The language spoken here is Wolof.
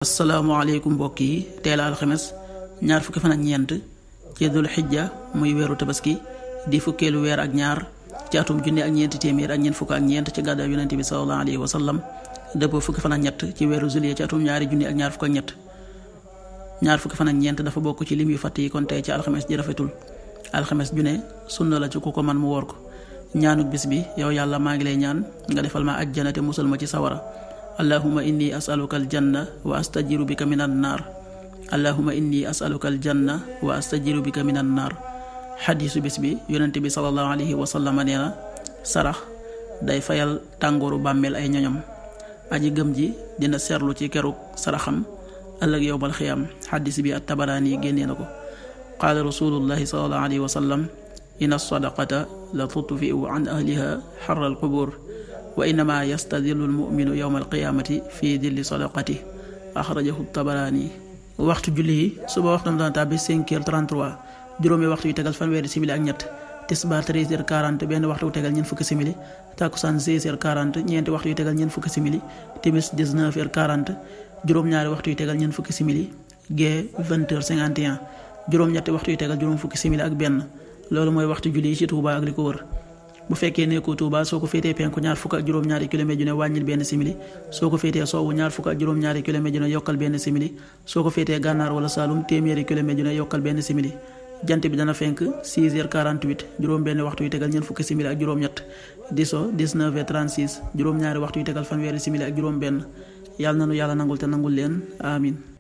asalaamaaleykum mbokk yi teel a alxames ñaar fukki fan ak ñeent ci dul xijja muy weeru tabaski di fukkeelu weer ak ñaar ci atum junne ak ñeenti téeméer ak ñeent fukk ak ñeent ci gàddaay yonente bi sallallahu alayhi wa sallam dëppoo fukki fan ak ñett ci weeru juillet ci atum ñaari junne ak ñaar fukk ak ñett ñaar fukki fan ak ñeent dafa bokk ci lim yu fàtt yi kon tey ci alxames ji rafetul alxames ju ne sunna la ci ku ko man mu woor ko ñaanuk bis bi yow yàlla maa ngi lay ñaan nga defal ma ajjana te musal ma ci sawara allahumma inni as'aluka aljanna wa astajiru bika minan naar allahumma inni as'aluka aljanna wa astajiru bika minan naar xadiisu bis bi yonente bi sallallahu alayhi wa sallam nee na sarax day fayal tàngooru bàmmeel ay ñoñam aji gëm ji dina seerlu ci keruk saraxam ëllëg yowmal xiyaam xadiis bi at-Tabaraani génnee na ko qaala rasulullahi sallallahu alayhi wa sallam inna sadaqata la tutfi'u an ahliha xarra alqubur wa innama yastadillu almuminu yowma alqiyamati fi dilli sadaqati axrajahu Tabaraani. waxtu julli yi suba waxtam dana tàbbi 5h33 juróomi waxtu yu tegal fanweeri simili ak ñett tisbaar 13h40 benn waxtu yu tegal ñeent fukki simili takkusaan 16h40 ñeenti waxtu yu tegal ñeent fukki simili timis 19h40 juróom-ñaari waxtu yu tegal ñeent fukki simili gee 20h51 juróom-ñetti waxtu yu tegal juróom fukki simili ak benn loolu mooy waxtu julli yi ci Touba ak li ko wër. bu fekkee nekkoo Touba soo ko féetee penku ñaar fukk ak juróom-ñaari kilomètre ju ne wàññil benn simili soo ko féetee sowwu ñaar fukk ak juróom-ñaari kilomètre ju ne yokkal benn simili soo ko féetee gànnaar wala Saalum téeméeri kilomètre ju ne yokkal benn simili jant bi dana fenk 6h48 juróom benn waxtu yu tegal ñeent fukki simili ak juróom-ñett di so 19h36 juróom-ñaari waxtu yu tegal fanweeri simili ak juróom benn yàlla nanu yàlla nangul te nangul leen amin